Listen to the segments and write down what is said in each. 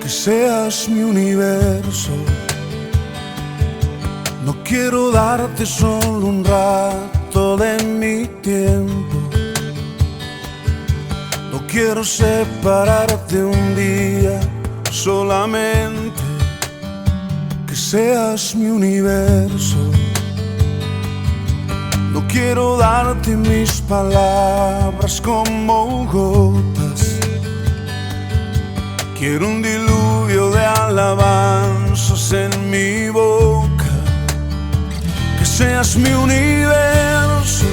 que seas mi universo. No quiero darte solo un rato de mi tiempo. No quiero separarte un día, solamente que seas mi universo. No quiero darte mis palabras como gotas. Quiero un diluvio de alabanzas en mi boca. Que seas mi universo.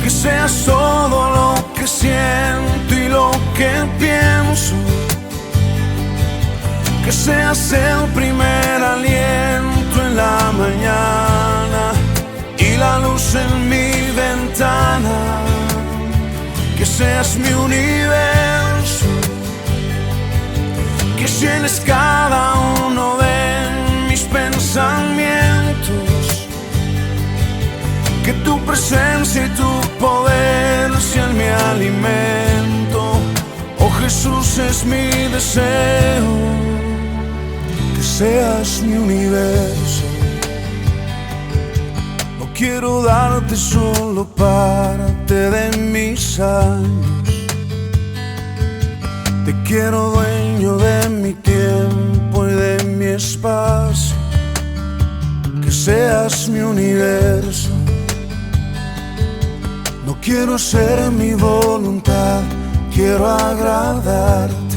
Que seas todo lo que siento y lo que pienso. Que seas el primer aliento en la mañana y la luz en mi ventana. Que seas mi universo. Que llenes cada uno de mis pensamientos. Que tu presencia y tu poder sean mi alimento. Oh Jesús, es mi deseo que seas mi universo. No quiero darte solo parte de mis años. Te quiero dueño de mi tiempo y de mi espacio. Que seas mi universo. No quiero hacer mi voluntad, quiero agradarte.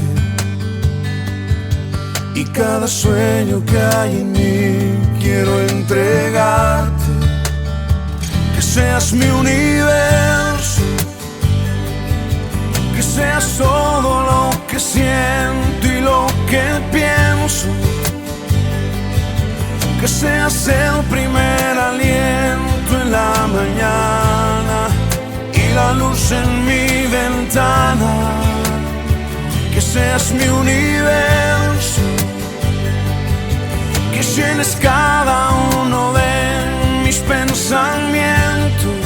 Y cada sueño que hay en mí quiero entregarte. Que seas mi universo. Que seas todo lo que siento y lo que pienso. Que seas el primer aliento en la mañana y la luz en mi ventana. Que seas mi universo. Que llenes cada uno de mis pensamientos.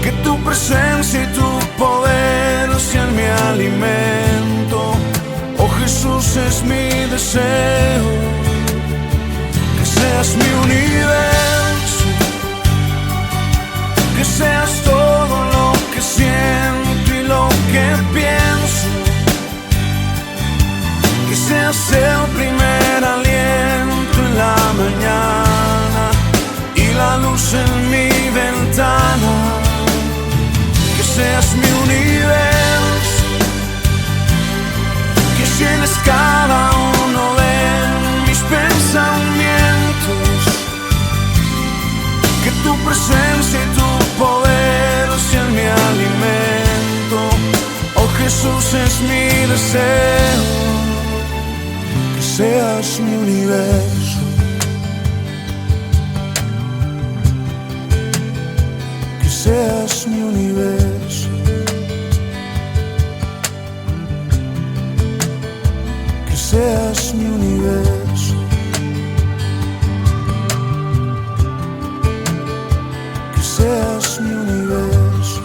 Que tu presencia y tu poder sean mi alimento. Oh Jesús, es mi deseo que seas mi universo. Que seas todo lo que siento y lo que pienso. Que seas el primer aliento en la mañana y la luz en mi ventana. Que seas mi universo. Que llenes cada uno de mis pensamientos. Que tu presencia y tu poder sean mi alimento. Oh Jesús, es mi deseo que seas mi universo. Que seas mi universo. Que seas mi universo. Que seas mi universo.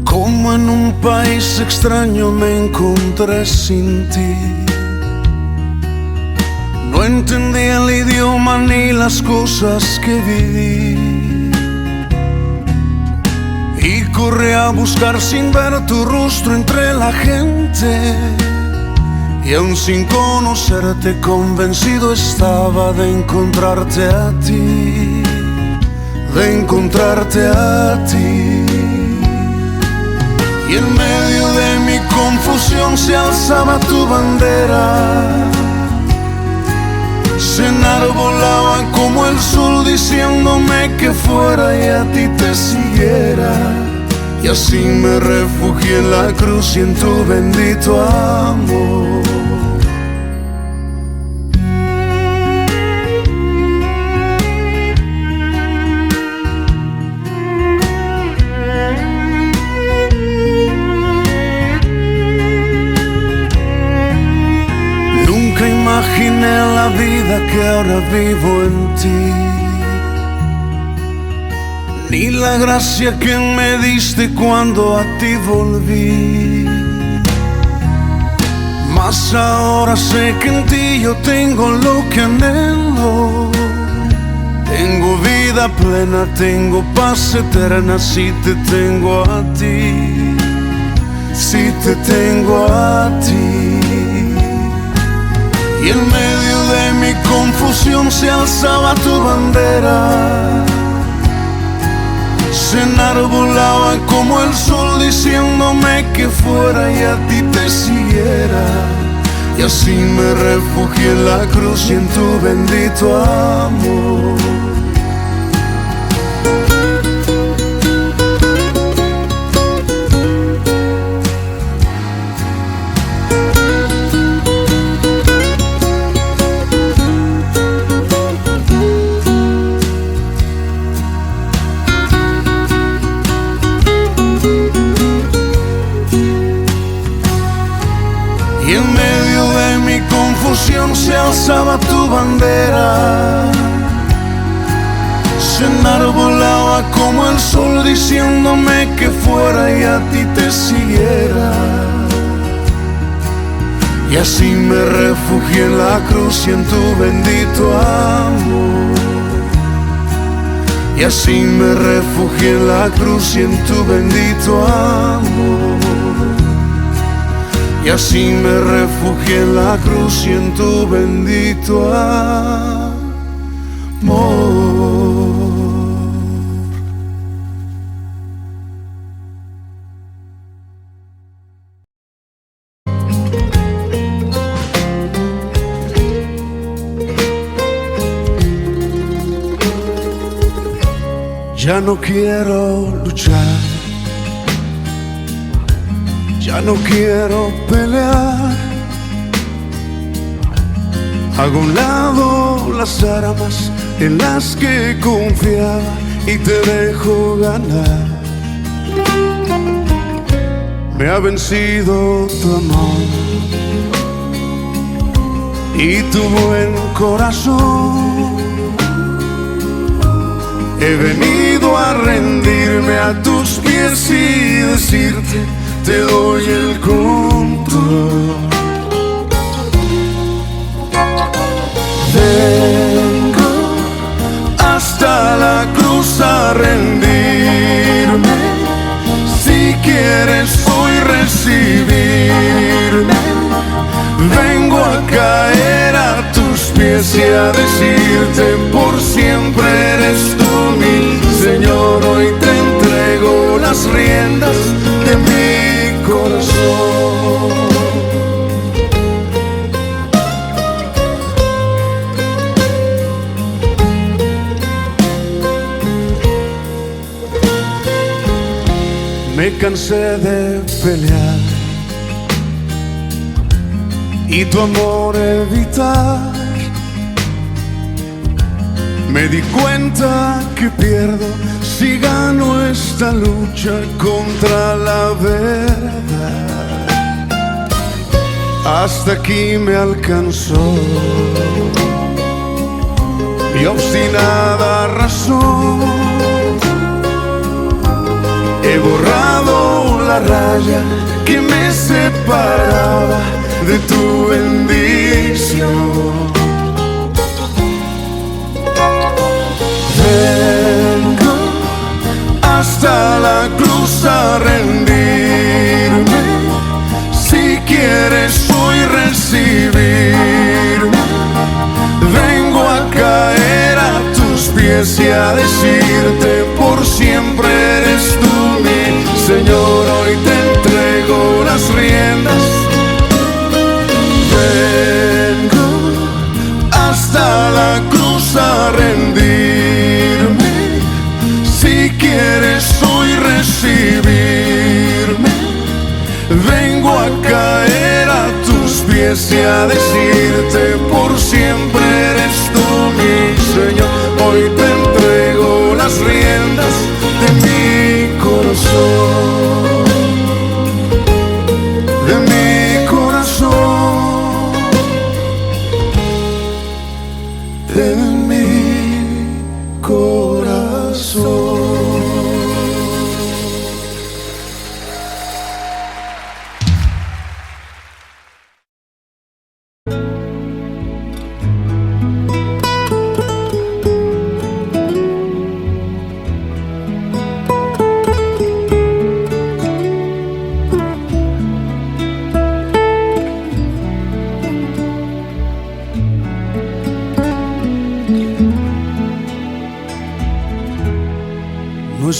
Como en un país extraño me encontré sin ti. No entendí el idioma ni las cosas que viví. Y corrí a buscar sin ver tu rostro entre la gente. Y aún sin conocerte convencido estaba de encontrarte a ti. De encontrarte a ti. Y en medio de mi confusión se alzaba tu bandera. Se enarbolaba como el sol diciéndome que fuera y a ti te siguiera. Y así me refugié en la cruz y en tu bendito amor. vida que ahora vivo en ti, ni la gracia que me diste cuando a ti volví. Mas ahora sé que en ti yo tengo lo que anhelo. Tengo vida plena, tengo paz eterna si te tengo a ti, si te tengo a ti. Y en medio de mi confusión se alzaba tu bandera, se enarbolaba como el sol diciéndome que fuera y a ti te siguiera. Y así me refugié en la cruz y en tu bendito amor. Y en medio de mi confusión se alzaba tu bandera, se enarbolaba como el sol diciéndome que fuera y a ti te siguiera. Y así me refugié en la cruz y en tu bendito amor. Y así me refugié en la cruz y en tu bendito amor. Y así me refugié en la cruz y en tu bendito amor. Ya no quiero luchar, ya no quiero pelear. Hago a un lado las armas en las que confiaba y te dejo ganar. Me ha vencido tu amor y tu buen corazón. He venido a rendirme a tus pies y decirte: te doy el control. Vengo hasta la cruz a rendirme. Si quieres hoy recibirme, vengo a caer a tus pies y a decirte: por siempre eres tú mi Señor. Hoy te entrego las riendas de mi corazón. Me cansé de pelear y tu amor evitar. Me di cuenta que pierdo si gano esta lucha contra la verdad. Hasta aquí me alcanzó mi obstinada razón. He borrado la raya que me separaba de tu bendición. Vengo hasta la cruz a rendirme. Si quieres hoy recibirme, vengo a caer a tus pies y a decirte: por siempre eres tú mi Señor. Hoy te entrego las riendas. Vengo hasta la cruz a rendirme. Si quieres hoy recibirme, vengo a caer a tus pies y a decirte: por siempre eres tú mi Señor. Hoy te entrego las riendas de mi corazón, de mi corazón.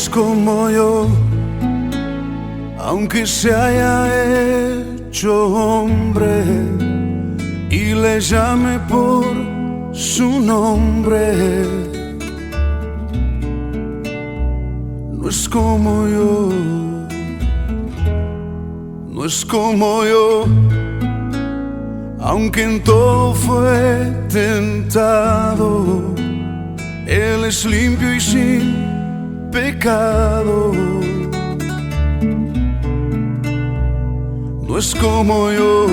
es como yo, aunque se haya hecho hombre y le llame por su nombre. No es como yo, no es como yo, aunque en todo fue tentado. Él es limpio y sin pecado. No es como yo.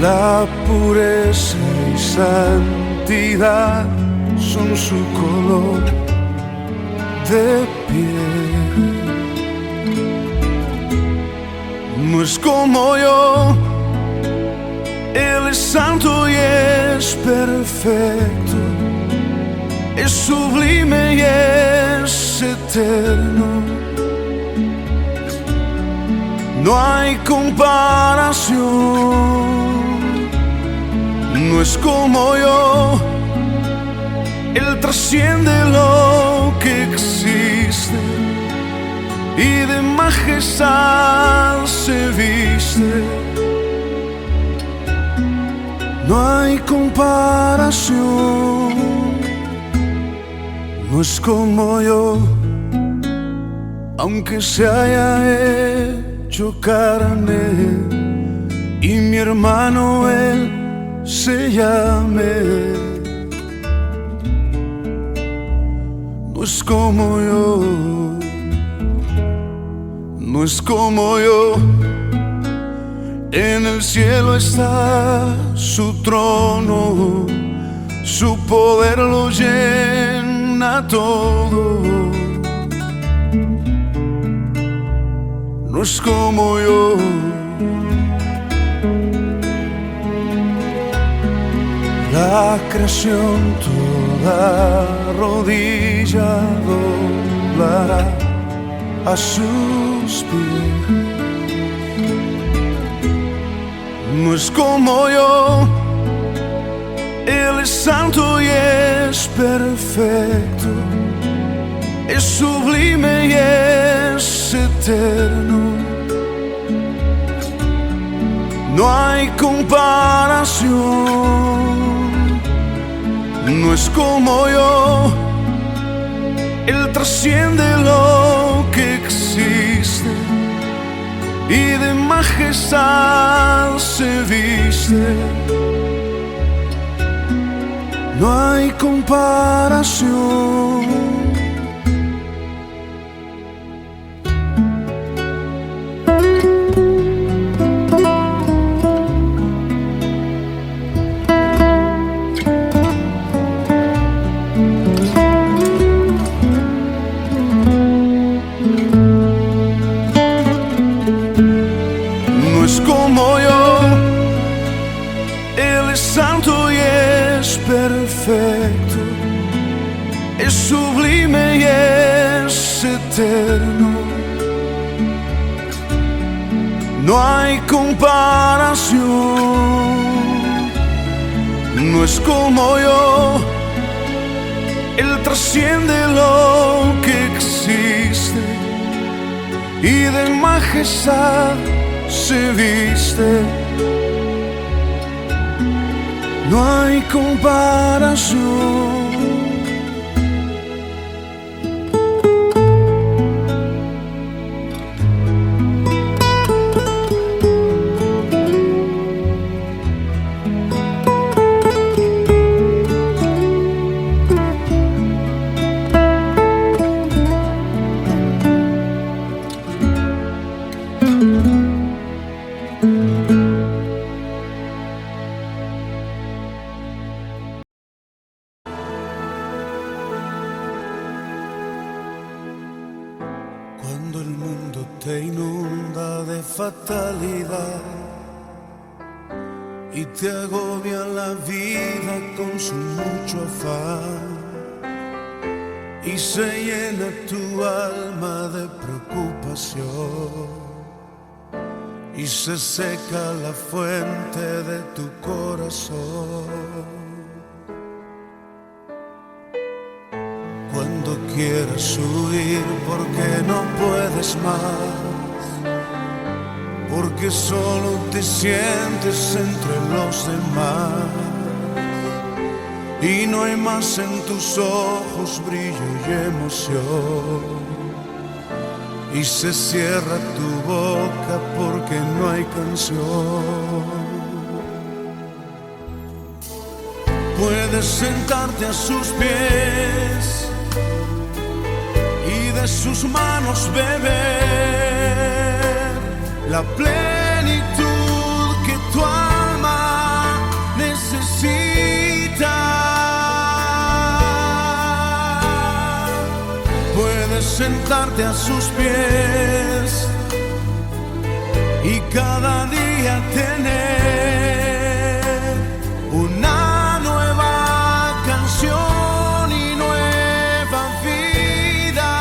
La pureza y santidad son su color de piel. No es como yo. Él es santo y es perfecto, es sublime y es eterno. No hay comparación. No es como yo. Él trasciende lo que existe y de majestad se viste. No hay comparación. No es como yo, aunque se haya hecho carne y mi hermano él se llame. No es como yo, no es como yo. En el cielo está su trono, su poder lo llena todo. No es como yo. La creación toda rodilla doblará a sus pies. No es como yo. Él es santo y es perfecto, es sublime y es eterno. No hay comparación. No es como yo. Él trasciende lo que existe y de majestad se viste. No hay comparación. No es como yo. Él es santo y es perfecto, es sublime y es eterno. No hay comparación. No es como yo. Él trasciende lo que existe y de majestad se viste. No hay comparación. Cuando el mundo te inunda de fatalidad y te agobia la vida con su mucho afán y se llena tu alma de preocupación y se seca la fuente de tu corazón. quieras huir porque no puedes más, porque solo te sientes entre los demás y no hay más en tus ojos brillo y emoción, y se cierra tu boca porque no hay canción. Puedes sentarte a sus pies y de sus manos beber la plenitud que tu alma necesita. Puedes sentarte a sus pies y cada día tener una y nueva vida.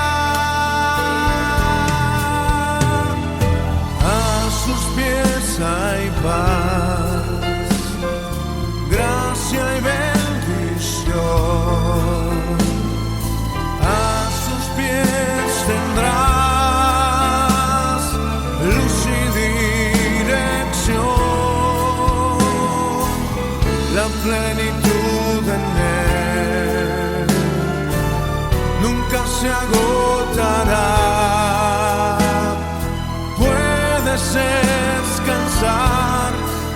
A sus pies hay paz, gracia y bendición. A sus pies tendrás luz y dirección, la plenitud en él nunca se agotará. Puedes descansar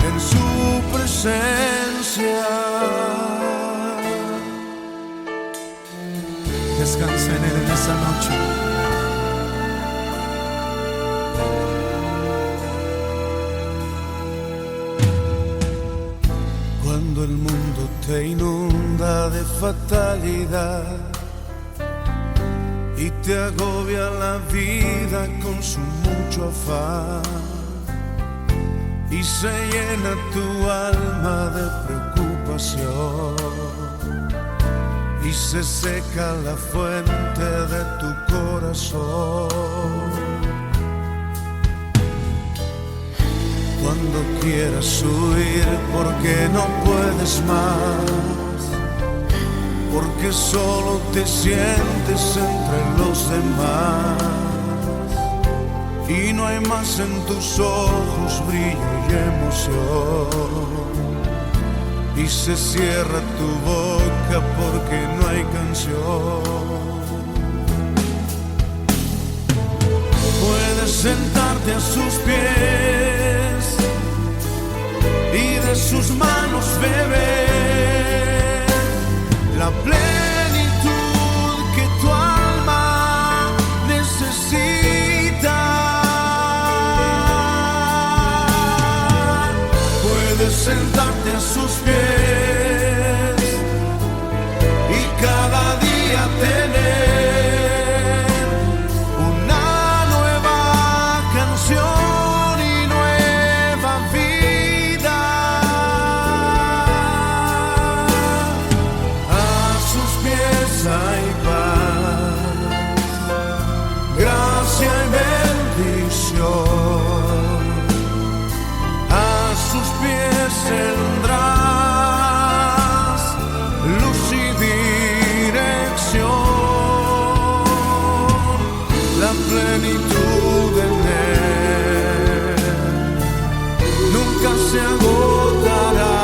en su presencia. Descansa en él en esa noche. Cuando el mundo te inunda de fatalidad y te agobia la vida con su mucho afán, y se llena tu alma de preocupación, y se seca la fuente de tu corazón. Cuando quieras huir porque no puedes más, porque solo te sientes entre los demás y no hay más en tus ojos brillo y emoción, y se cierra tu boca porque no hay canción. Puedes sentarte a sus pies y de sus manos beber la plenitud que tu alma necesita. Puedes sentarte a sus pies y cada día tener una nueva canción y nueva vida. A sus pies hay paz, gracia y bendición. A sus pies tendrás luz y dirección, la plenitud en él nunca se agotará.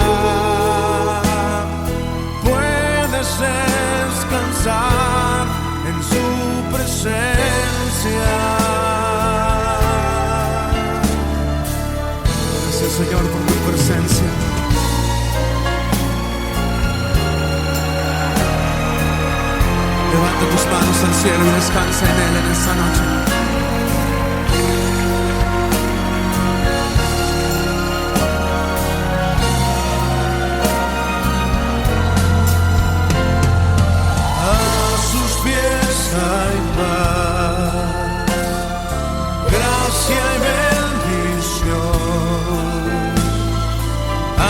Puedes descansar en su presencia. Gracias, Señor, por tu presencia. Levanta tus manos al cielo y descansa en él en esta noche. A sus pies hay paz, gracia y bendición. A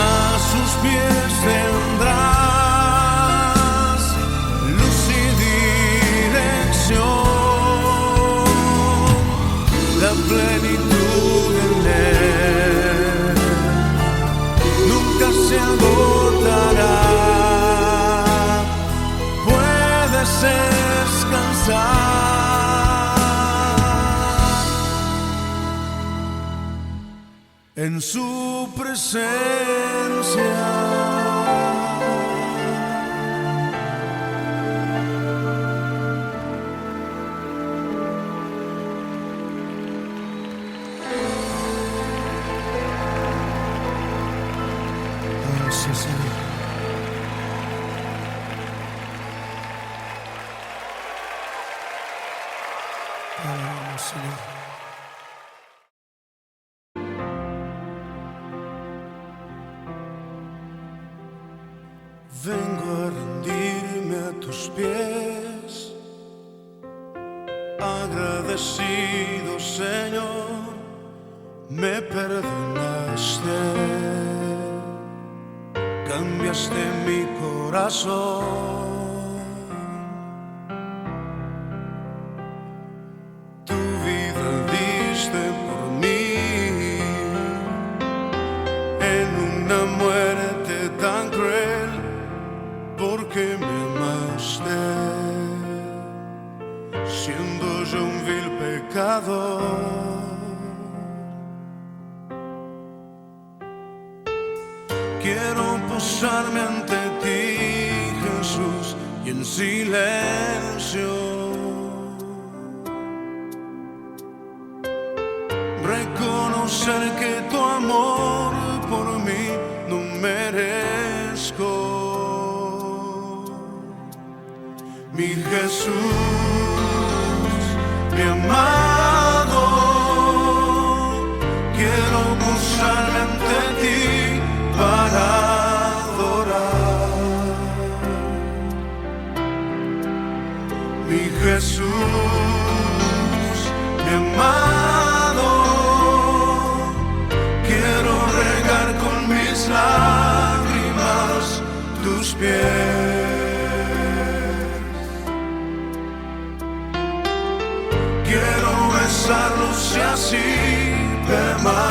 sus pies tendrás luz y dirección, la plenitud en él nunca se agotará. Puedes descansar en su presencia. Gracias, Señor. Alabamos, Señor. Vengo a rendirme a tus pies, agradecido, Señor, me perdonaste, cambiaste mi corazón, tu vida diste por mí, en una muerte tan cruel, porque me amaste, siendo yo un vil pecador. Quiero posarme ante ti, Jesús, y en silencio reconocer que tu amor por mí no merezco. Mi Jesús, mi amado, quiero posarme ante ti para adorar. Mi Jesús, mi amado, quiero regar con mis lágrimas tus pies. Quiero besarlos y así permanecer.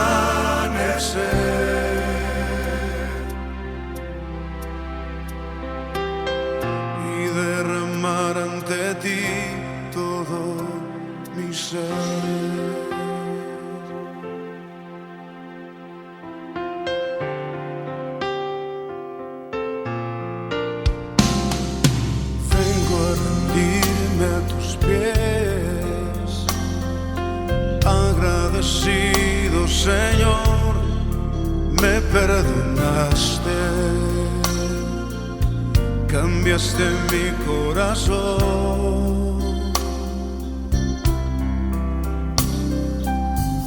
Y derramar ante ti todo mi ser. Vengo a rendirme a tus pies, agradecido, Señor, me perdonaste, cambiaste mi corazón,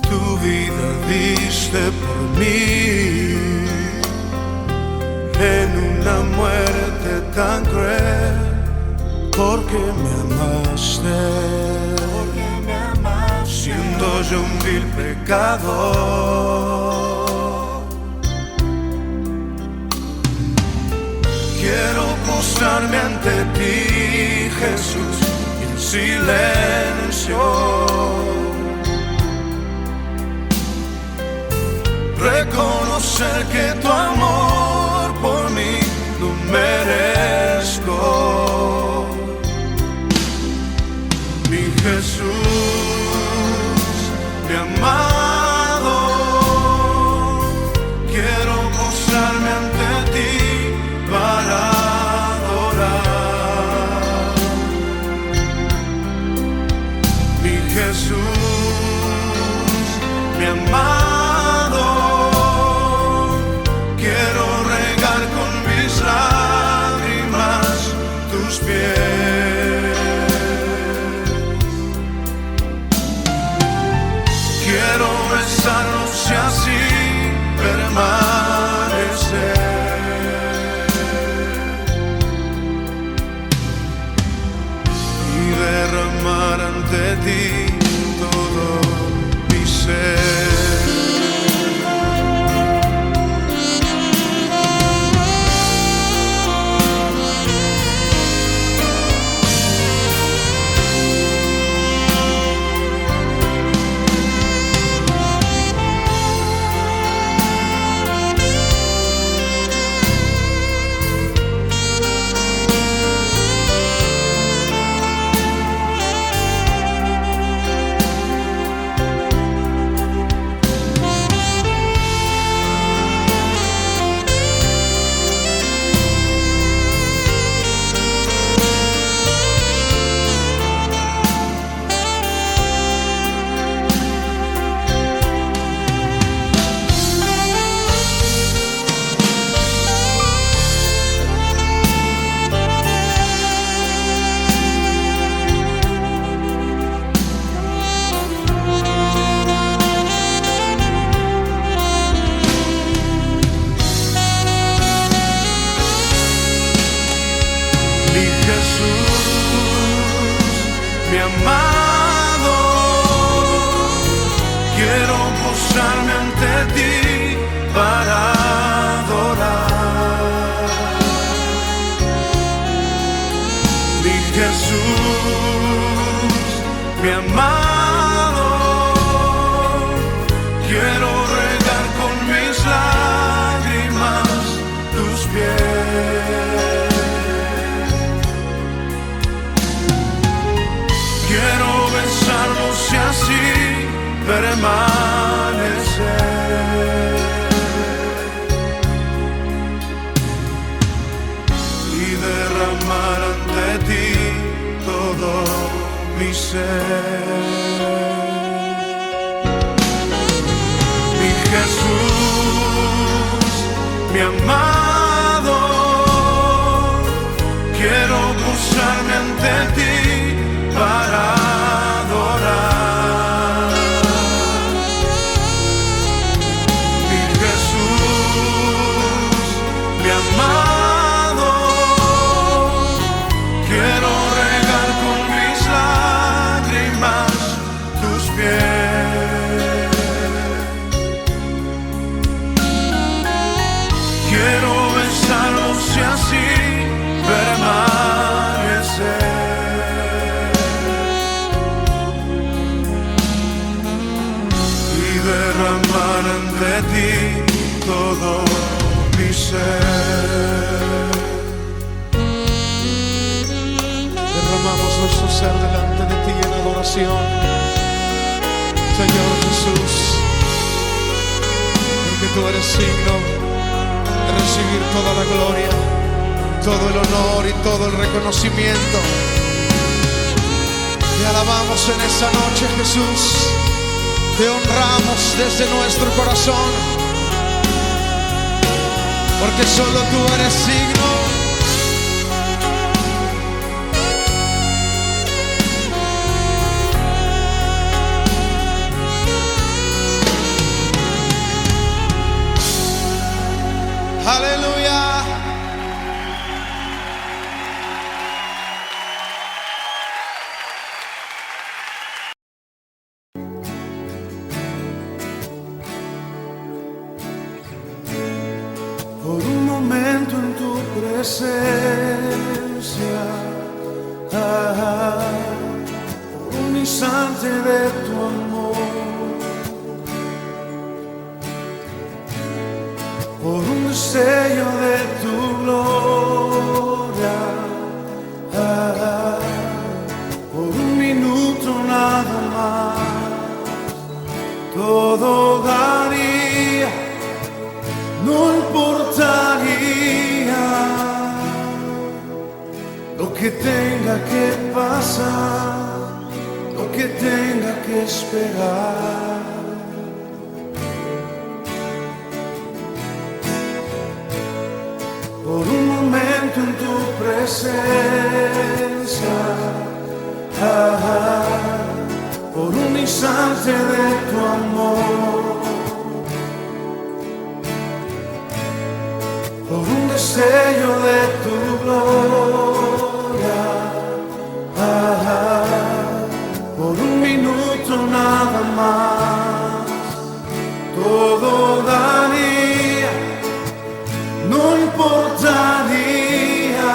tu vida diste por mí, en una muerte tan cruel, porque me amaste, siendo yo un vil pecador. Quiero postrarme ante ti, Jesús, en silencio reconocer que tu amor por mí no merezco. Mi Jesús, mi amado, quiero postrarme ante ti para adorar. Mi Jesús, mi amado, quiero regar con mis lágrimas tus pies. Quiero besarlos y así permanecer. Y derramar ante ti todo mi ser. mi amado. Quiero posarme ante ti para adorar. Mi Jesús, mi amado, quiero regar con mis lágrimas tus pies. Quiero besarlos y así permanecer y derramar ante ti todo mi ser. Mi Jesús, mi amado, quiero posarme ante ti para adorar. Mi Jesús, mi amado, quiero regar con mis lágrimas tus pies. Quiero besarlos y así permanecer y derramar ante ti todo mi ser. Derramamos nuestro ser delante de ti en adoración, Señor Jesús, porque tú eres digno de recibir toda la gloria, todo el honor y todo el reconocimiento. Te alabamos en esta noche, Jesús. Te honramos desde nuestro corazón, porque solo tú eres digno. Aleluya. Por un momento en tu presencia, por un instante de tu amor, por un destello de tu gloria, por un minuto nada más, todo daría, no importaría lo que tenga que pasar, lo que tenga que esperar. Por un momento en tu presencia, por un instante de tu amor, por un destello de tu gloria, por un minuto nada más, todo daría, no importaría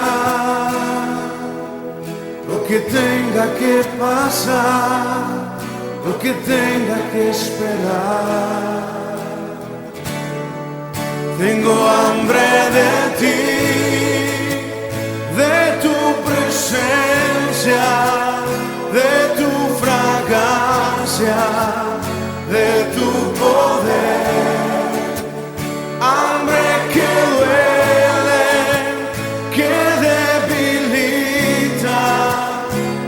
lo que tenga que pasar, lo que tenga que esperar. Tengo hambre de ti, de tu presencia, de tu fragancia, de tu poder. Hambre que duele, que debilita,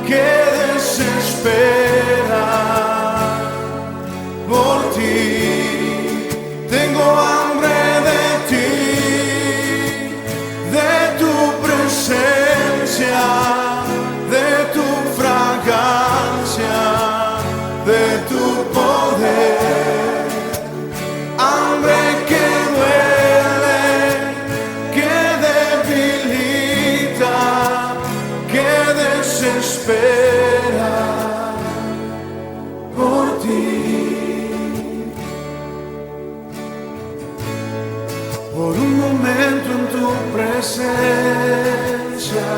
que desespera por ti. Tengo hambre de ti, de tu presencia, de tu desespera por ti. Por un momento en tu presencia,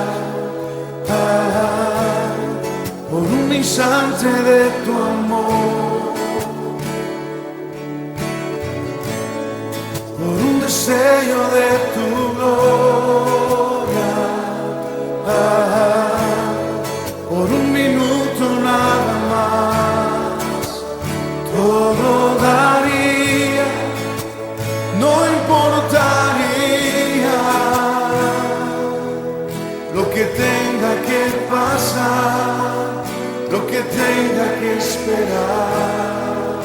por un instante de tu amor, por un deseo de tu gloria, por un minuto nada más, todo daría, no importaría lo que tenga que pasar, lo que tenga que esperar.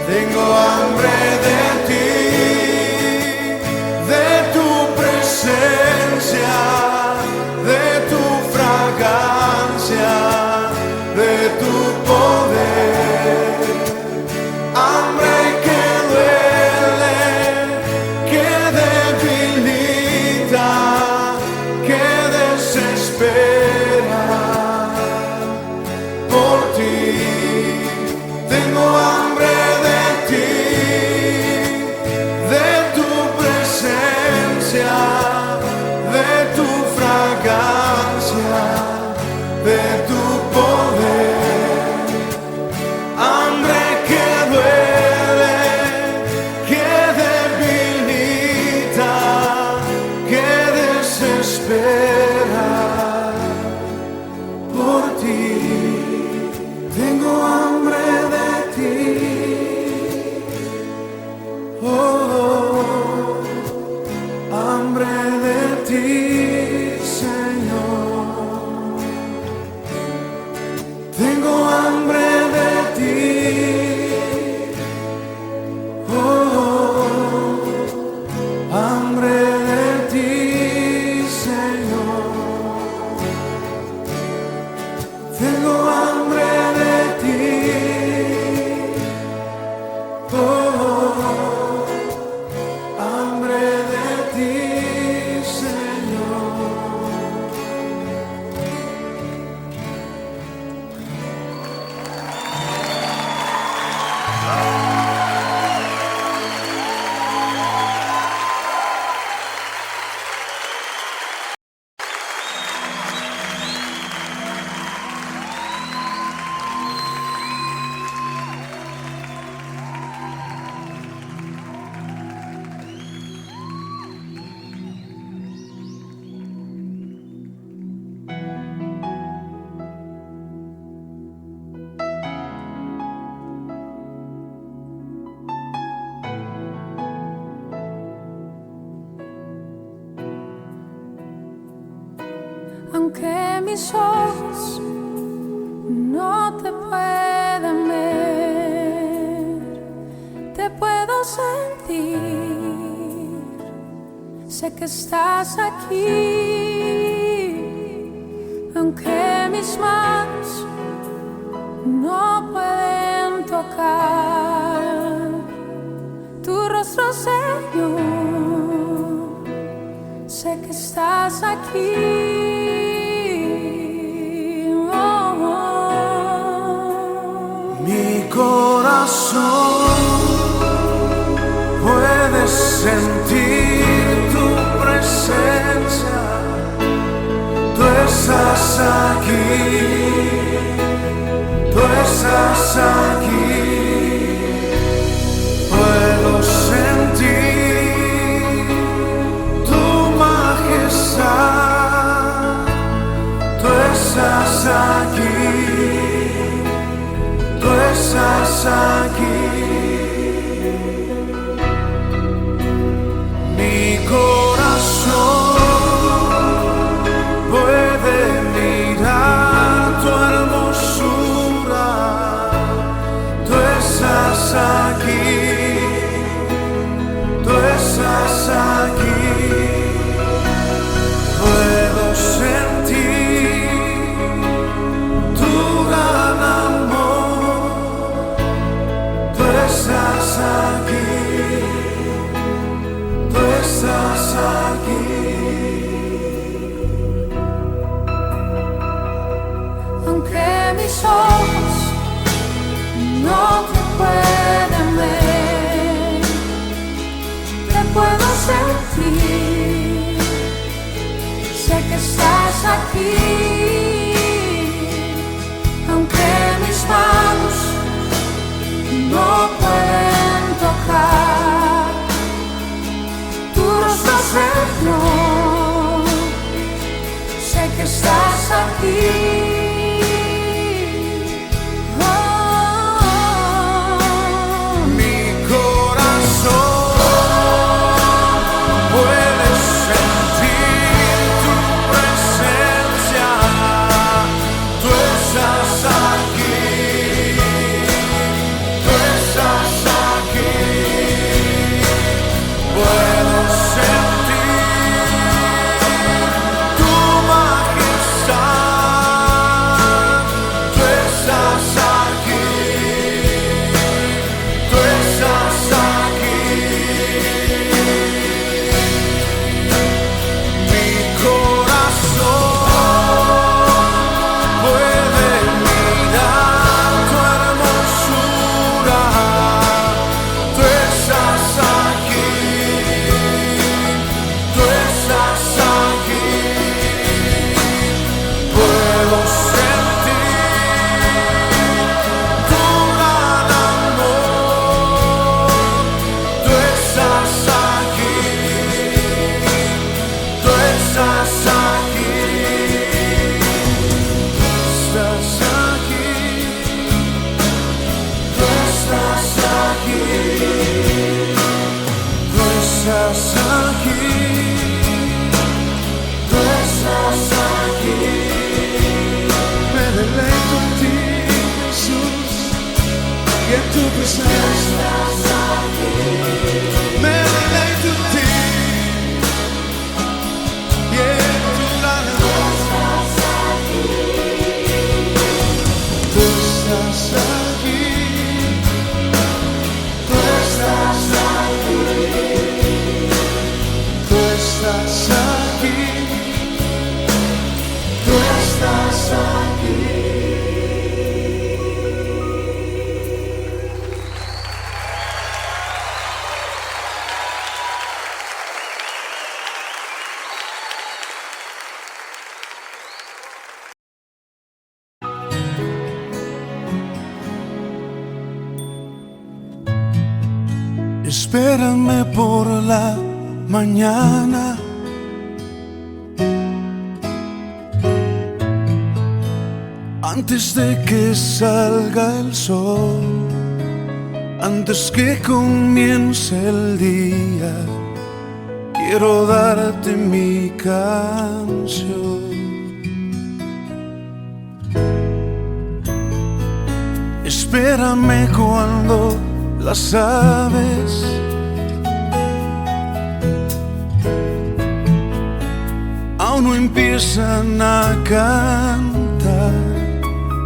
Tengo hambre de ti, de tu presencia, de tu fragancia, de tu poder. Hambre que duele, que debilita, que desespera por ti. Tengo hambre de ti, de tu presencia, de tu fragancia, de tu poder. Hambre que duele, que debilita, que desespera por ti. Tengo hambre de ti, oh, hambre de ti, Señor. Tengo hambre de ti, oh, hambre de ti, Señor. Tengo hambre de ti, oh, hambre de ti, Señor. Aunque mis ojos no te puedan ver, te puedo sentir. Sé que estás aquí. Aunque mis manos no pueden tocar tu rostro, Señor, sé que estás aquí. Mi corazón puede sentir tu presencia, tú estás aquí, tú estás aquí. Puedo sentir tu majestad, tú estás aquí, tú estás aquí. Mi corazón puede mirar tu hermosura, tú estás aquí, tú estás aquí. Puedo sentir tu gran amor, tú mis ojos no te pueden ver. Te puedo sentir, sé que estás aquí, aunque mis manos no pueden tocar tu rostro, Señor. Sé que estás aquí. Espérame por la mañana, antes de que salga el sol, antes que comience el día. Quiero darte mi canción. Espérame cuando las aves aún no empiezan a cantar,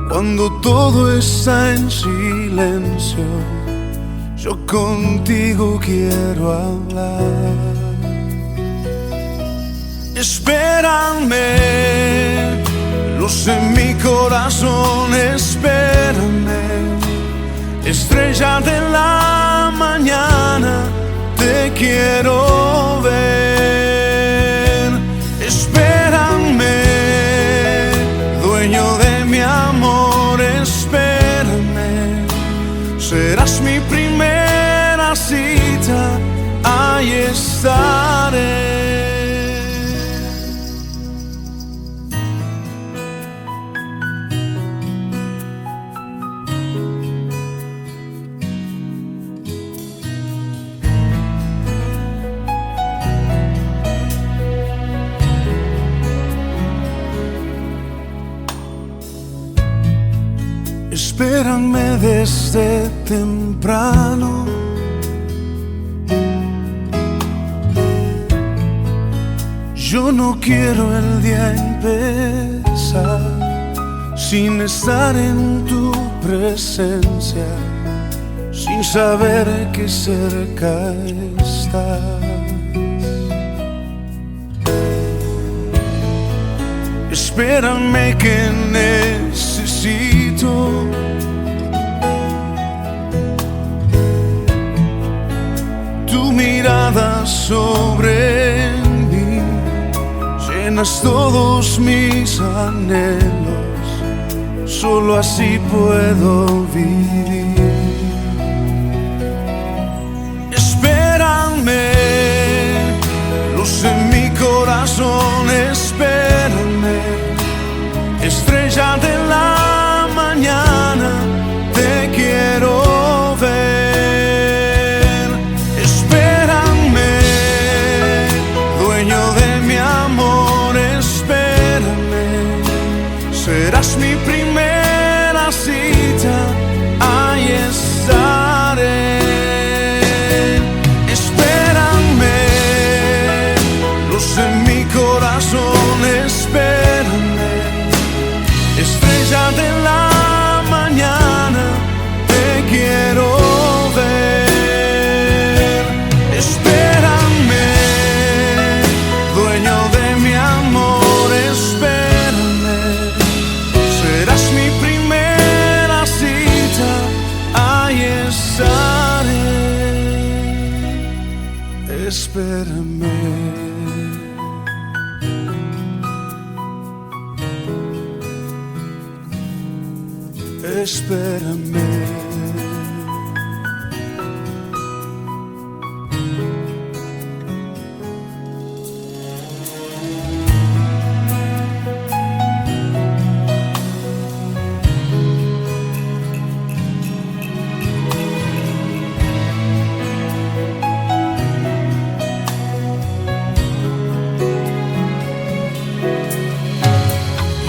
cuando todo está en silencio, yo contigo quiero hablar. Espérame, luz en mi corazón, espérame, estrella de la mañana, te quiero ver. Espérame, dueño de mi amor, espérame, serás mi primera cita, ahí estaré. Espérame desde temprano, yo no quiero el día empezar sin estar en tu presencia, sin saber que cerca estás. espérame que necesito tu mirada sobre mí. Llenas todos mis anhelos, solo así puedo vivir. Espérame, luz en mi corazón, espérame, estrella de la mañana, te quiero ver. Espérame, dueño de mi amor, espérame, serás mi primera cita, ahí estaré. Espérame, luz en mi corazón, espérame, estrella de la mañana, te quiero ver. Espérame, dueño de mi amor, espérame, serás mi primera cita, ahí estaré. Espérame. Espérame.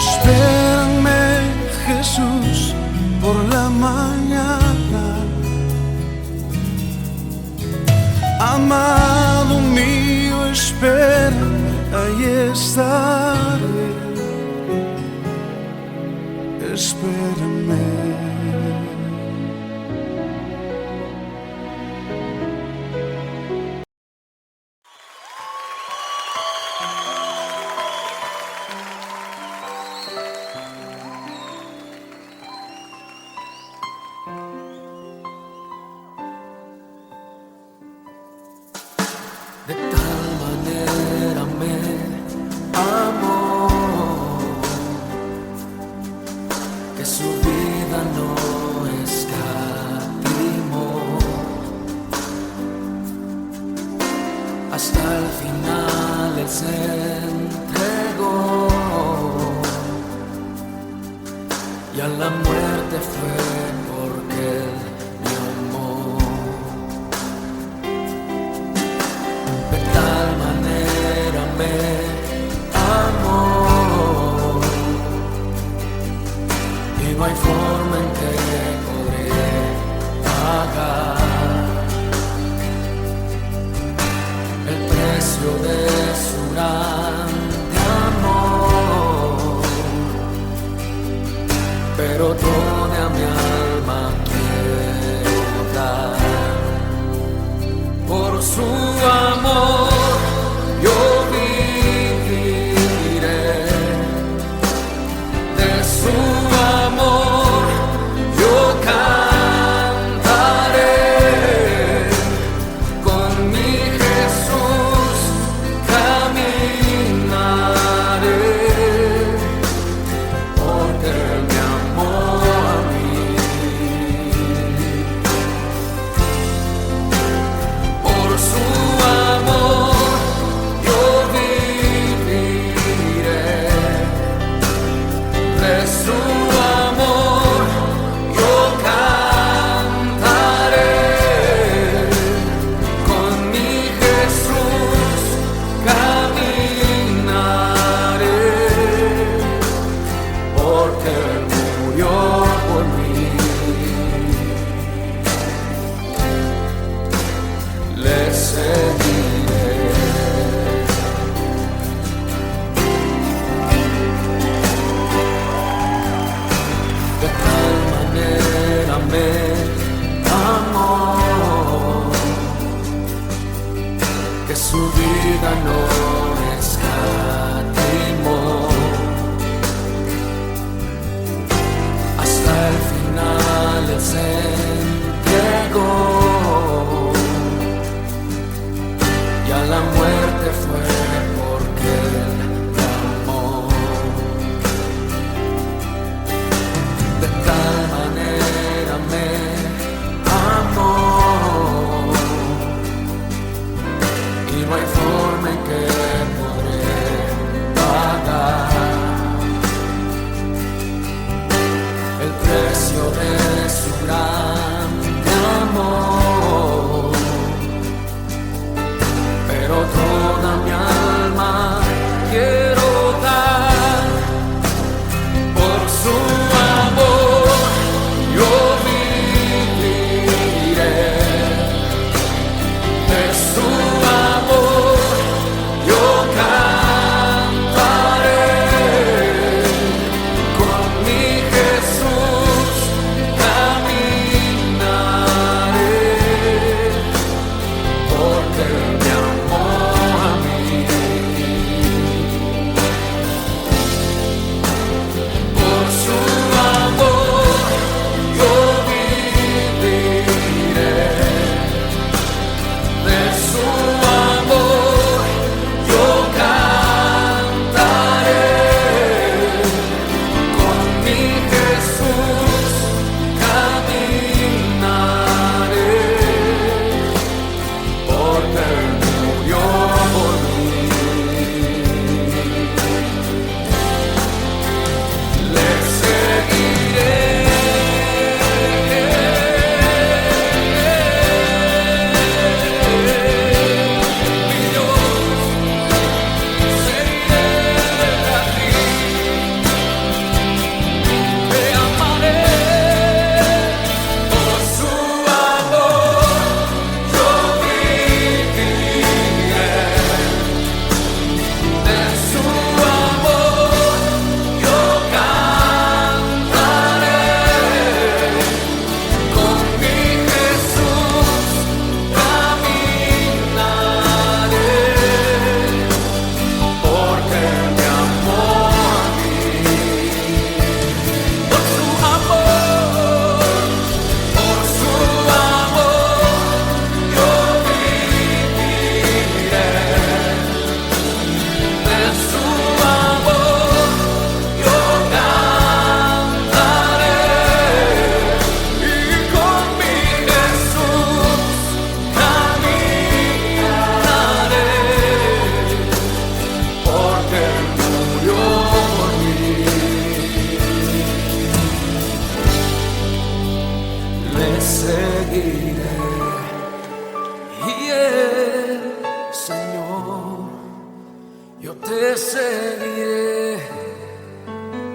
Espérame, Jesús, por la mañana. Amado mío, espérame, ahí estaré. Espérame. De tal manera me amó que su vida no escatimó. Hasta el final él se entregó y a la muerte fue porque él me amó. De tal manera me amó y no hay forma en que podré pagar el precio de su grande amor, pero toda mi alma quiero dar por su amor. Yo viviré de su amor, yo cantaré, con mi Jesús caminaré, porque me amó a mí.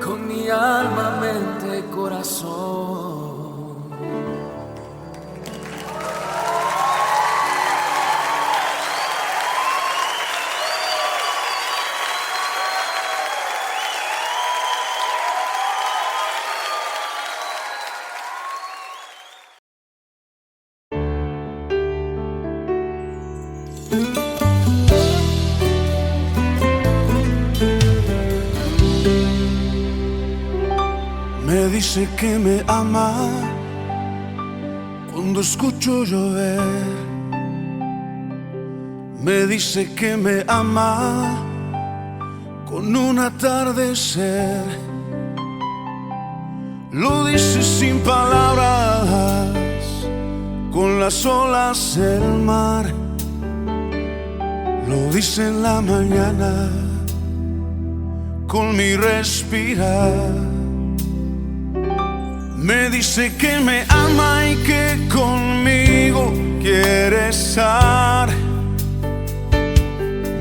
con mi alma, mente, corazón. Me dice que me ama cuando escucho llover. Me dice que me ama con un atardecer. Lo dice sin palabras, con las olas del mar. Lo dice en la mañana, con mi respirar. Me dice que me ama y que conmigo quiere estar.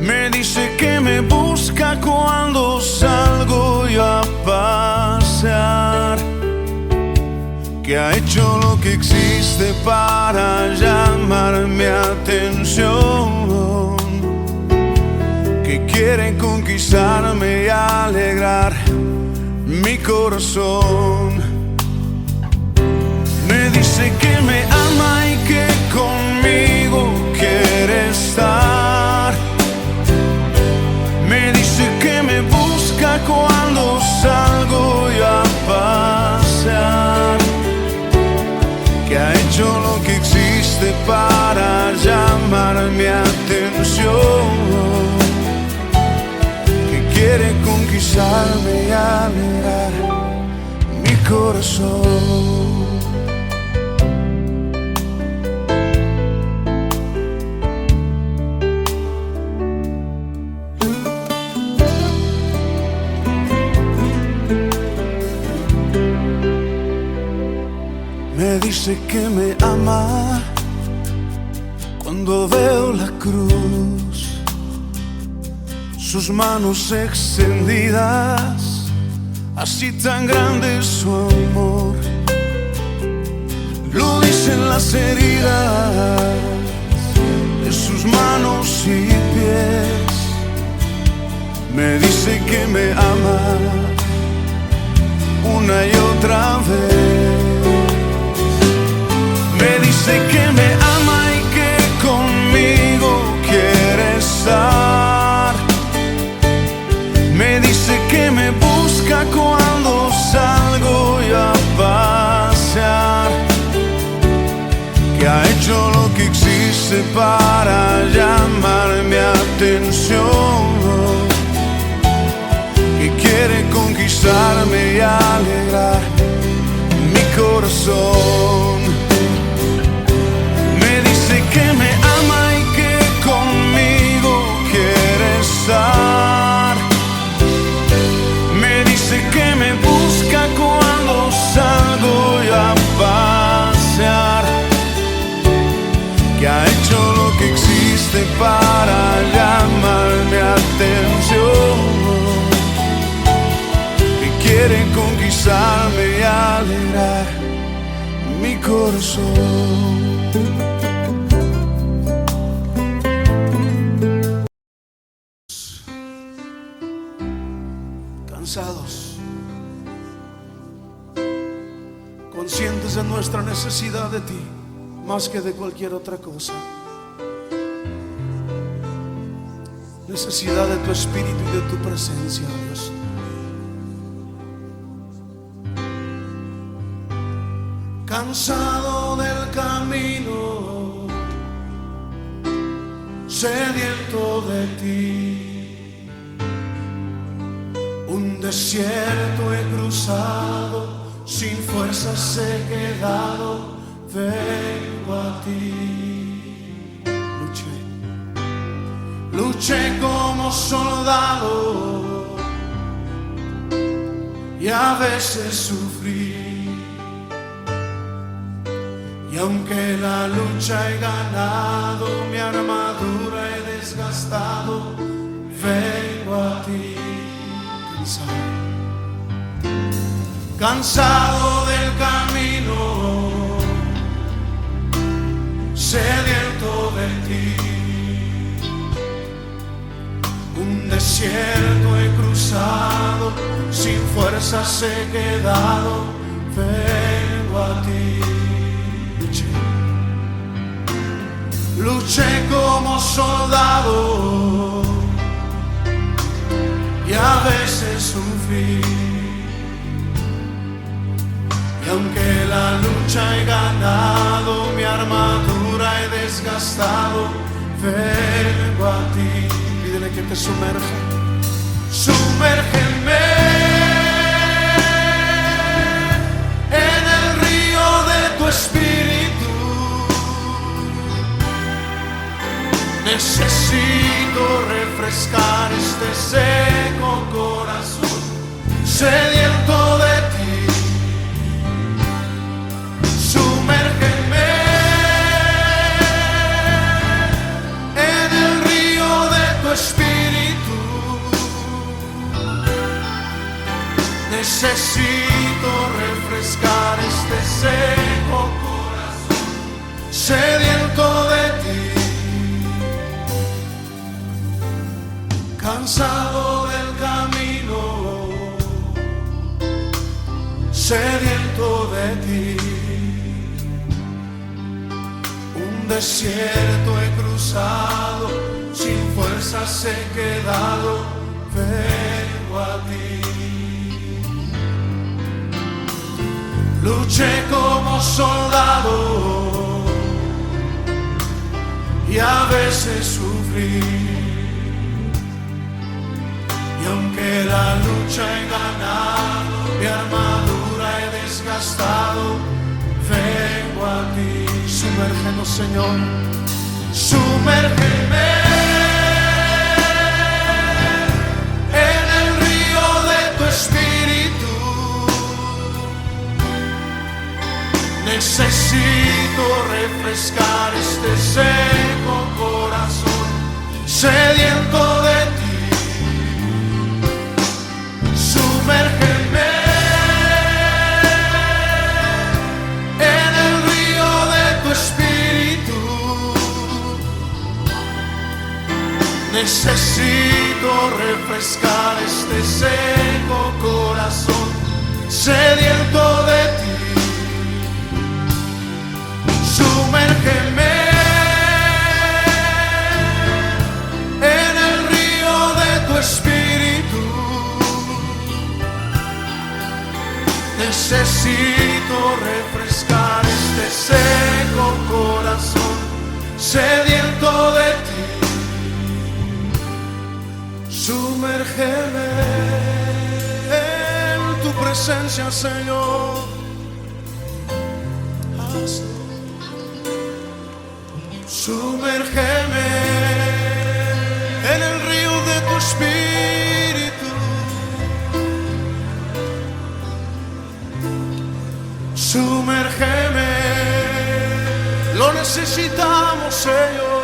Me dice que me busca cuando salgo yo a pasear, que ha hecho lo que existe para llamar mi atención, que quiere conquistarme y alegrar mi corazón. Me dice que me ama y que conmigo quiere estar. Me dice que me busca cuando salgo yo a pasear, que ha hecho lo que existe para llamar mi atención, que quiere conquistarme y alegrar mi corazón. Me dice que me ama cuando veo la cruz, sus manos extendidas, así tan grande es su amor. Lo dicen las heridas de sus manos y pies. Me dice que me ama una y otra vez. Me dice que me ama y que conmigo quiere estar. Me dice que me busca cuando salgo yo a pasear, que ha hecho lo que existe para llamar mi atención, que quiere conquistarme y alegrar mi corazón. Que me ama y que conmigo quiere estar. Me dice que me busca cuando salgo yo a pasear, que ha hecho lo que existe para llamar mi atención, que quiere conquistarme y alegrar mi corazón. Cansados, conscientes de nuestra necesidad de ti, más que de cualquier otra cosa. Necesidad de tu espíritu y de tu presencia, Dios. Cansado del camino, sediento de ti. Un desierto he cruzado, sin fuerzas he quedado, vengo a ti. Luché como soldado y a veces sufrí. Y aunque la lucha he ganado, mi armadura he desgastado, vengo a ti. cansado del camino, sediento de ti. Un desierto he cruzado, sin fuerzas he quedado, vengo a ti. Luché como soldado y a veces sufrí. Y aunque la lucha he ganado, mi armadura he desgastado, vengo a ti. Pídele que te sumerja. Sumérgeme en el río de tu espíritu. Necesito refrescar este seco corazón, sediento de ti. Sumérgeme en el río de tu espíritu. Necesito refrescar este seco corazón, sediento de ti. Cansado del camino, sediento de ti. Un desierto he cruzado, sin fuerzas he quedado, vengo a ti. Luché como soldado y a veces sufrí. Y aunque la lucha he ganado, mi armadura he desgastado, vengo a ti. Sumérgenos, Señor, sumérgeme en el río de tu espíritu. Necesito refrescar este seco corazón, sediento de ti. Sumérgeme en el río de tu espíritu. Necesito refrescar este seco corazón, sediento de ti. Sumérgeme en el río de tu espíritu. Necesito refrescar este seco corazón, sediento de ti. Sumérgeme en tu presencia, Señor. Hazlo. Sumérgeme en el río de tu espíritu. Sumérgeme, lo necesitamos, Señor.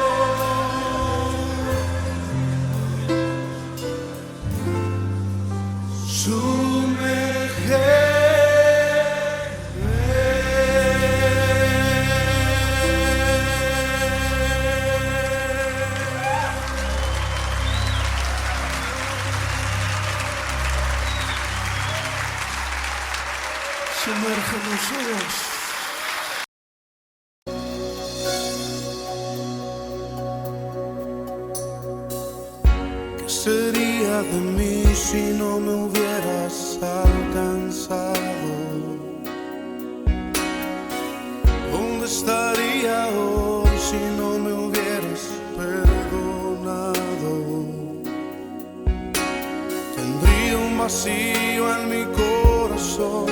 Sumérgenos, Dios. ¿Qué sería de mí si no me hubieras alcanzado? ¿Dónde estaría hoy si no me hubieras perdonado? Tendría un vacío en mi corazón,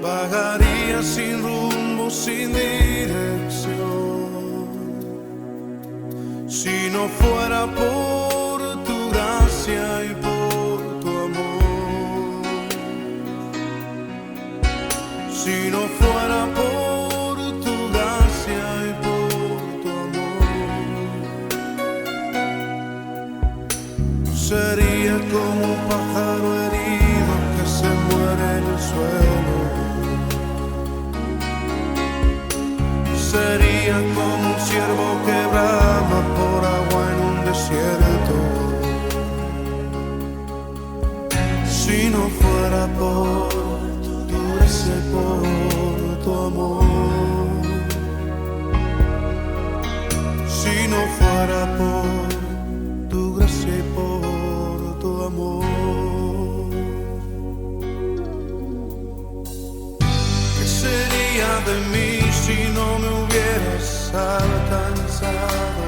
vagaría sin rumbo, sin dirección. Si no fuera por tu gracia y por tu amor, si no fuera por tu gracia y por tu amor, sería como un pájaro herido que se muere en el suelo. sería como un ciervo que brama por agua en un desierto. Si no fuera por tu gracia y por tu amor, si no fuera por tu gracia y por tu amor, ¿qué sería de mí si no me hubieras alcanzado?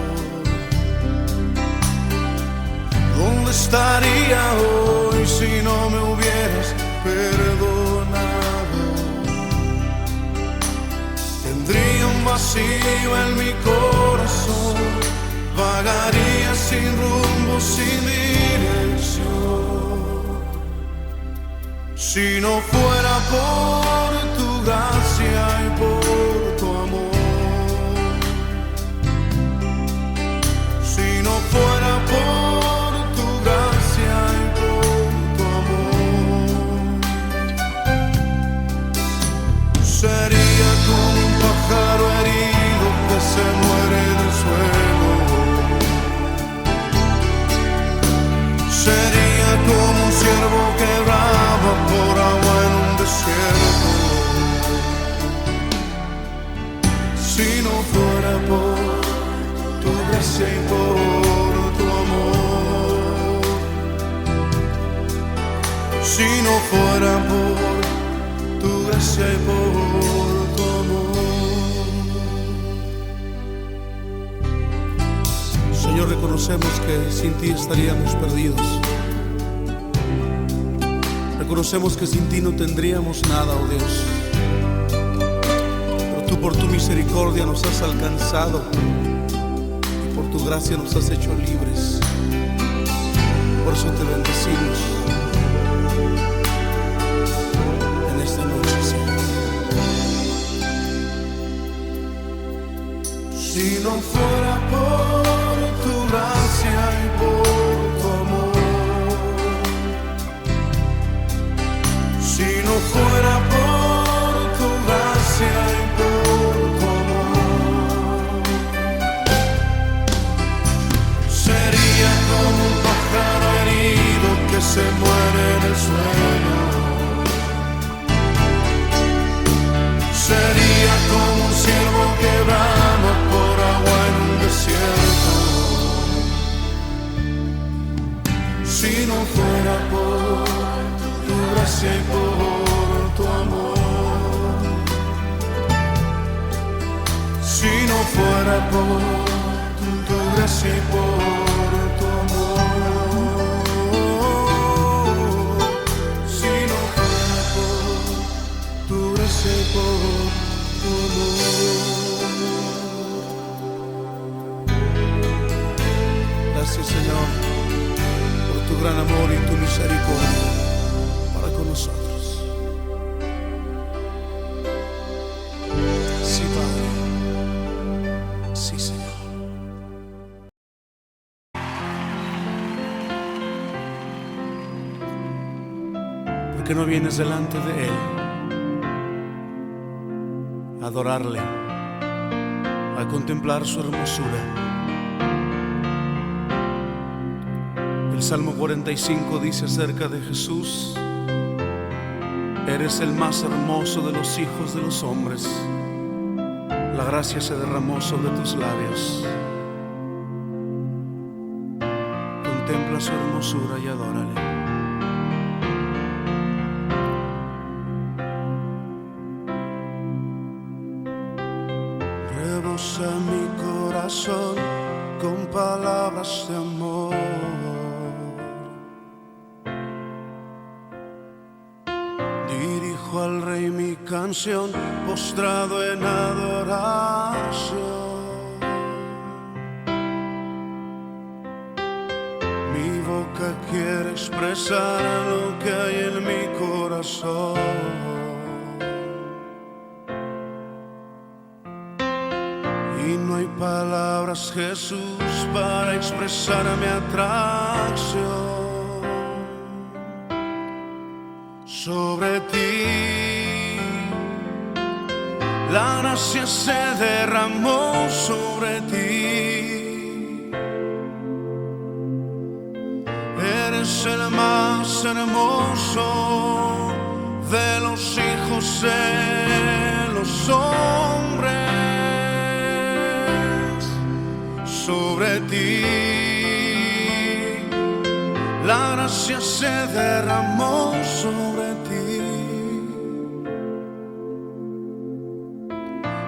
¿Dónde estaría hoy si no me hubieras perdonado? Tendría un vacío en mi corazón, vagaría sin rumbo, sin dirección. Si no fuera por tu gracia y por tu amor, si no fuera por tu gracia y por tu amor, sería como un pájaro herido que se muere del suelo. Sería como un ciervo que brama por agua en un desierto. Si no fuera por tu gracia y por tu amor, si no fuera por tu gracia y por tu amor. Señor, reconocemos que sin ti estaríamos perdidos. Reconocemos que sin ti no tendríamos nada, oh Dios. Pero tú por tu misericordia nos has alcanzado y por tu gracia nos has hecho libres. Por eso te bendecimos en esta noche, Señor. Si no fuera por tu gracia y por tu amor, si no fuera por tu gracia y por tu amor, sería como un pájaro herido que se muere en el suelo. Sería como un ciervo que brama por agua en un desierto. Si no fuera por tu gracia y por tu amor, si no fuera por tu gracia y por tu amor, si no fuera por tu gracia y por tu amor. Gracias, Señor, por tu gran amor y tu misericordia para con nosotros. Sí, Padre. Sí, Señor. ¿Por qué no vienes delante de Él a adorarle, a contemplar su hermosura? El Salmo 45 dice acerca de Jesús: eres el más hermoso de los hijos de los hombres. La gracia se derramó sobre tus labios. Contempla su hermosura y adórale. Rebosa mi corazón con palabras de amor. Dirijo al Rey mi canción, postrado en adoración. Mi boca quiere expresar lo que hay en mi corazón. Y no hay palabras, Jesús, para expresar mi atracción sobre ti. la gracia se derramó sobre ti. Eres el más hermoso de los hijos de los hombres. Sobre ti la gracia se derramó sobre ti.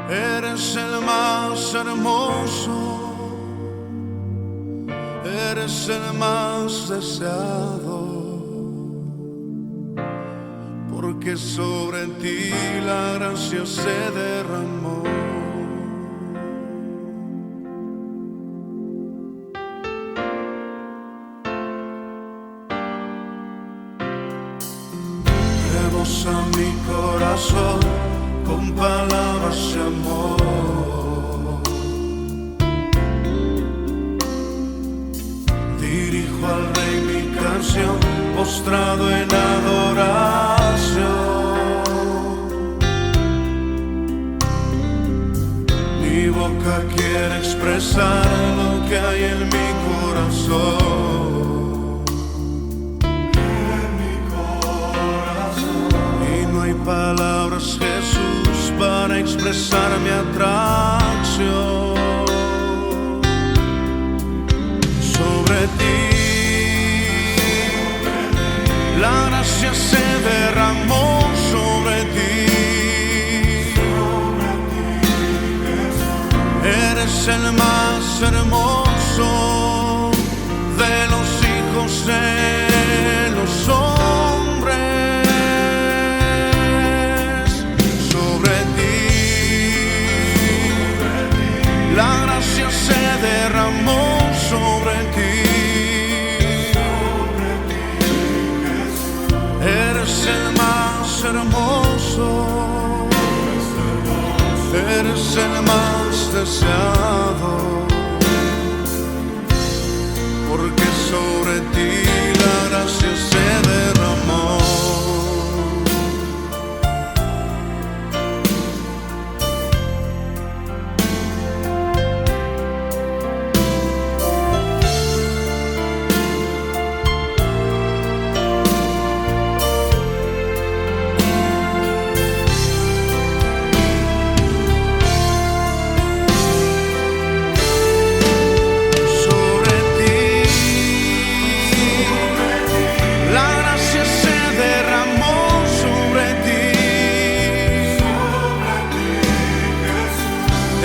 Eres el más hermoso, eres el más deseado, porque sobre ti la gracia se derramó. Rebosa mi corazón con palabras de amor. Dirijo al Rey mi canción, postrado en adoración. Mi boca quiere expresar lo que hay en mi corazón. Palabras, Jesús, para expresar mi atracción sobre ti. La gracia se derramó sobre ti. Eres el más hermoso de los hijos de los hombres. La gracia se derramó sobre ti. Eres el más hermoso, eres el más deseado, porque sobre ti la gracia se derramó.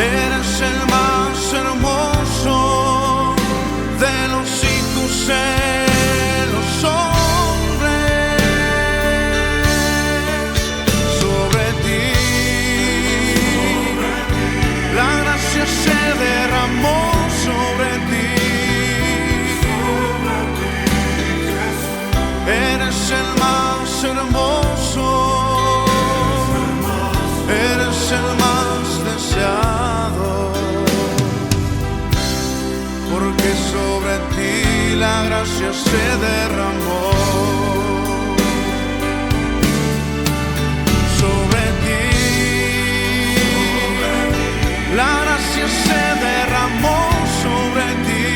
Eres el más hermoso de los hijos de los hombres. Sobre ti la gracia se derramó sobre ti. Eres el más hermoso, eres el más deseado, porque sobre ti la gracia se derramó. Sobre ti la gracia se derramó sobre ti.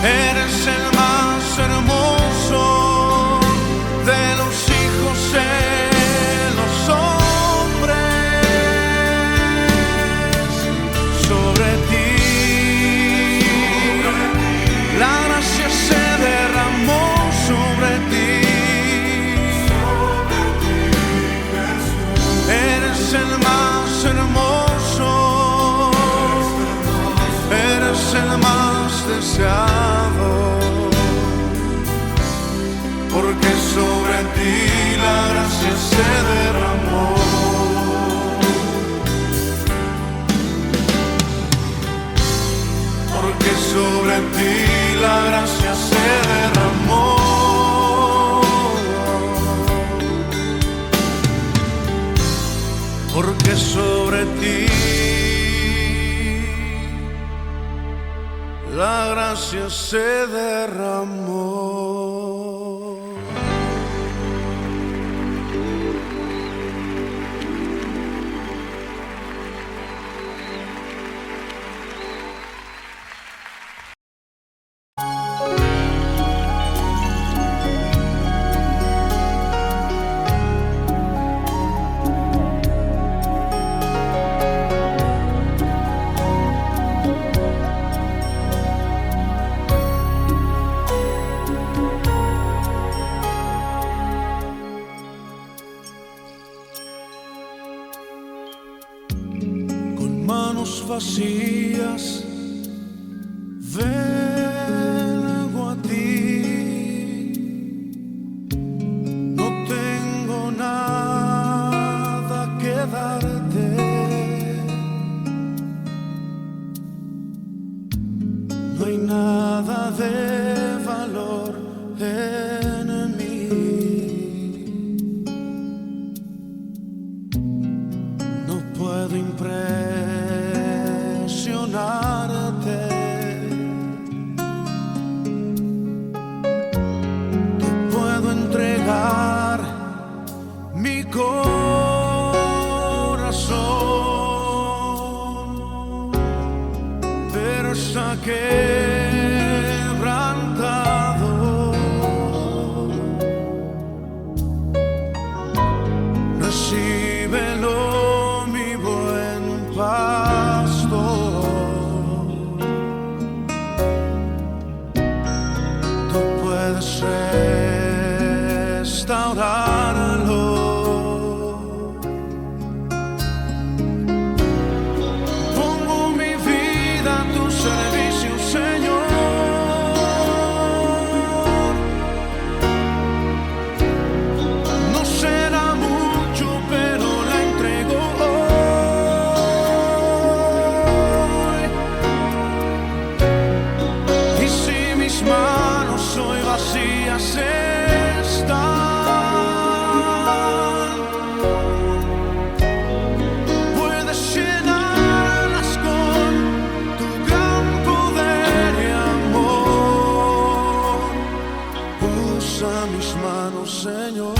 Eres el más hermoso de los hijos de los hombres. Sobre ti la gracia se derramó sobre ti. Eres el más hermoso, eres el más deseado, porque sobre ti la gracia se derramó. Porque sobre ti la gracia se derramó. Porque sobre ti la gracia se derramó. vacías, vengo a ti. No tengo nada que darte. No hay nada de valor en mí. No puedo impresionarte. Te puedo entregar mi corazón, pero está quebrantado. Recíbelo, mi buen pastor. Tú puedes restaurarlo. Pongo mi vida a tu servicio, Señor. No será mucho, pero la entrego hoy. Y si mis manos hoy vacías están, puedes llenarlas con tu gran poder y amor. Usa mis manos, Señor.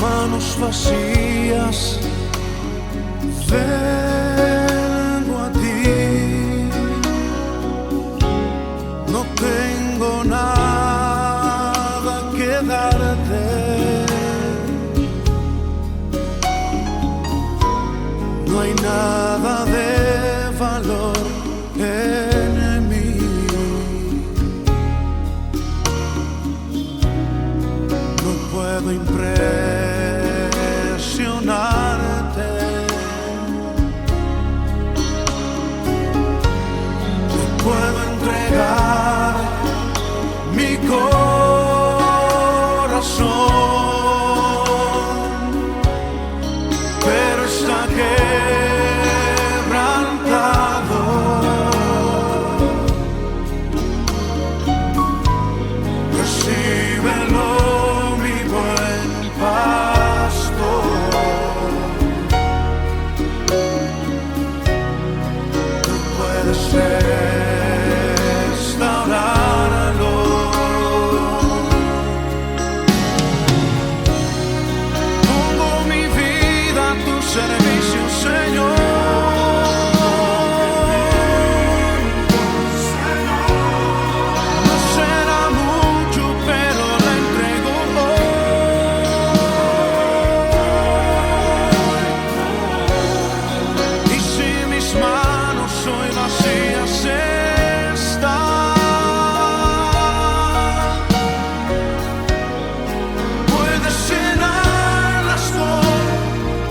Manos vacías, vengo a ti. No tengo nada que darte. No hay nada de valor en mí. No puedo impresionarte. Te puedo entregar mi corazón, pero está quebrantado. Recíbelo, mi buen pastor. Tú puedes restaurarlo. Pongo mi vida a tu servicio, Señor. No será mucho, pero la entrego hoy. Y si mis manos hoy vacías están, puedes llenarlas con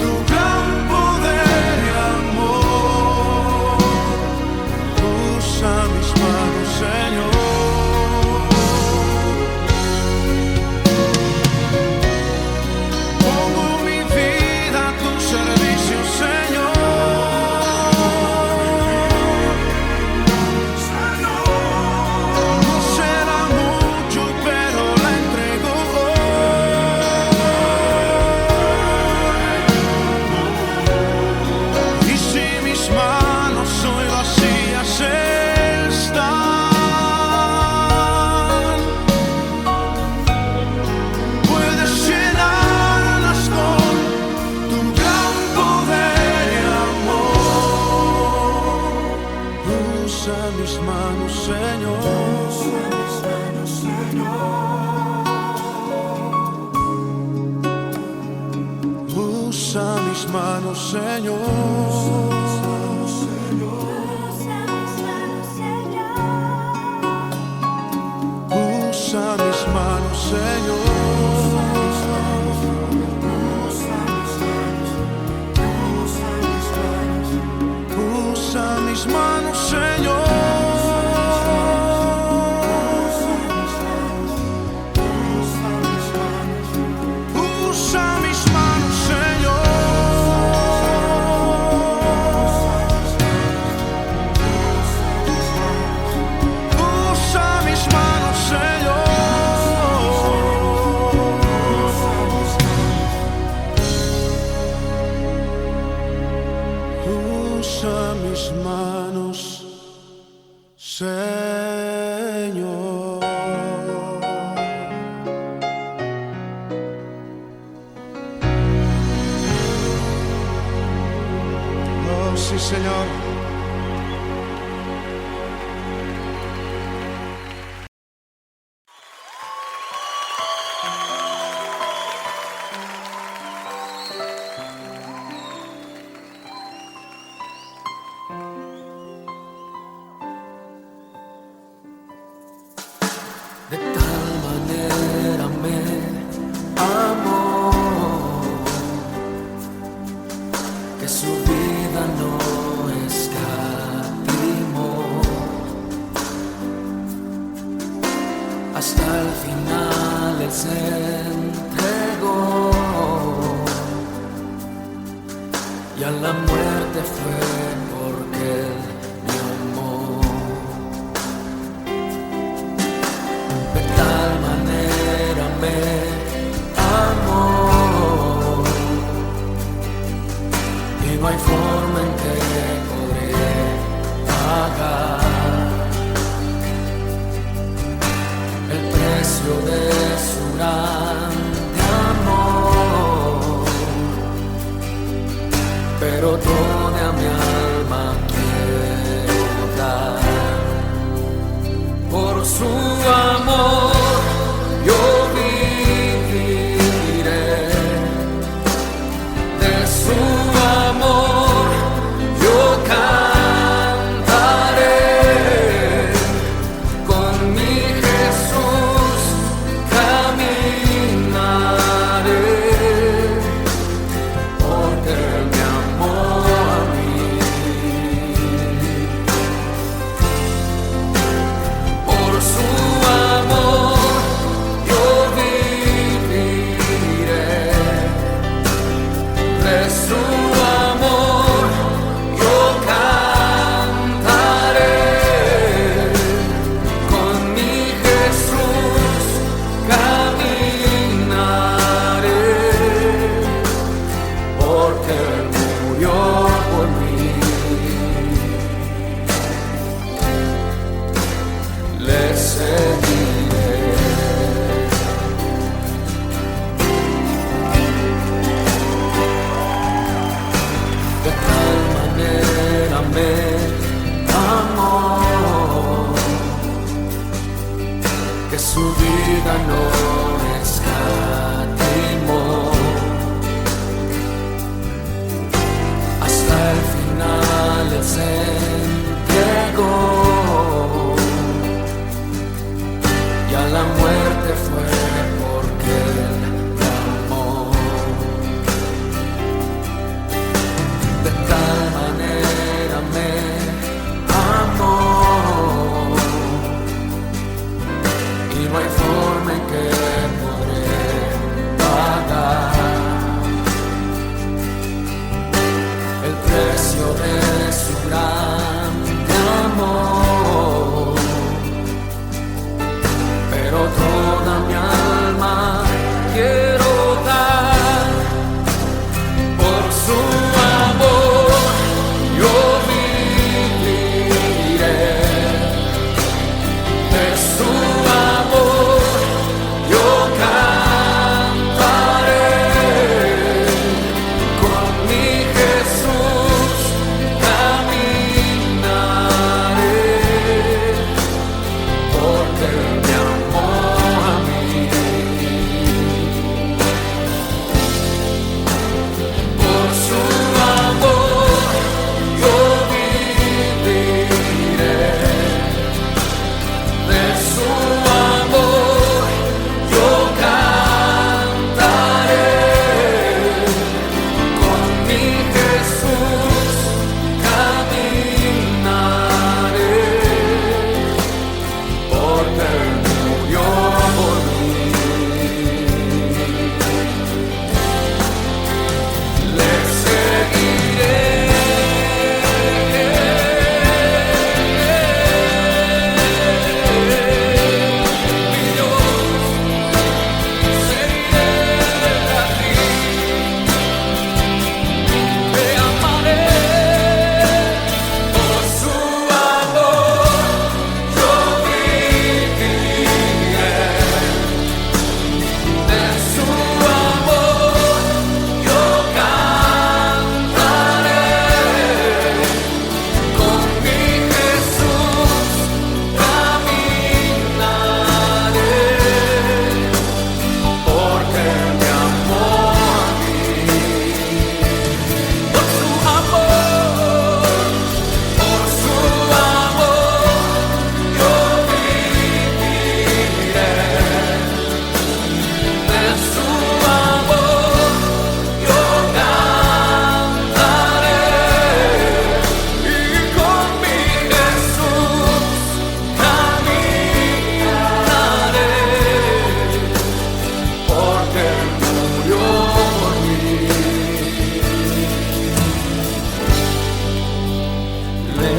tu gran poder y amor. Usa mis manos, Señor. Pongo mi vida a tu servicio, Señor. No será mucho, pero la entrego hoy. Y si mis manos hoy vacías están, puedes llenarlas con tu gran poder y amor. Usa mis manos, Señor. Usa Usa mis manos, Señor. Usa mis manos, Señor. Usa mis manos, Señor. Usa mis manos, Señor. Oh, sí, Señor. De tal manera me amó que su vida no escatimó. Hasta el final Él se entregó y a la muerte fue porque Él me amó. De tal manera me amó y no hay forma en que podré pagar el precio de su grande amor, pero toda mi alma quiero dar por su amor. Yo viviré de su amor, yo cantaré, con mi Jesús caminaré, porque Él me amó a mí. Por su amor yo viviré, de su amor yo cantaré, con mi Jesús caminaré, porque Él murió por mí. Le seguiré. De tal manera me amó que su vida no escatimó. Hasta el final Él se entregó y a la muerte fue porque Él me amó. De tal manera me amó y no hay forma en que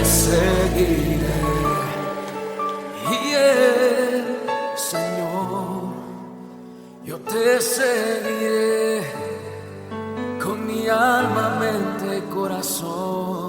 seguiré. Y Señor, yo te seguiré con mi alma, mente y corazón.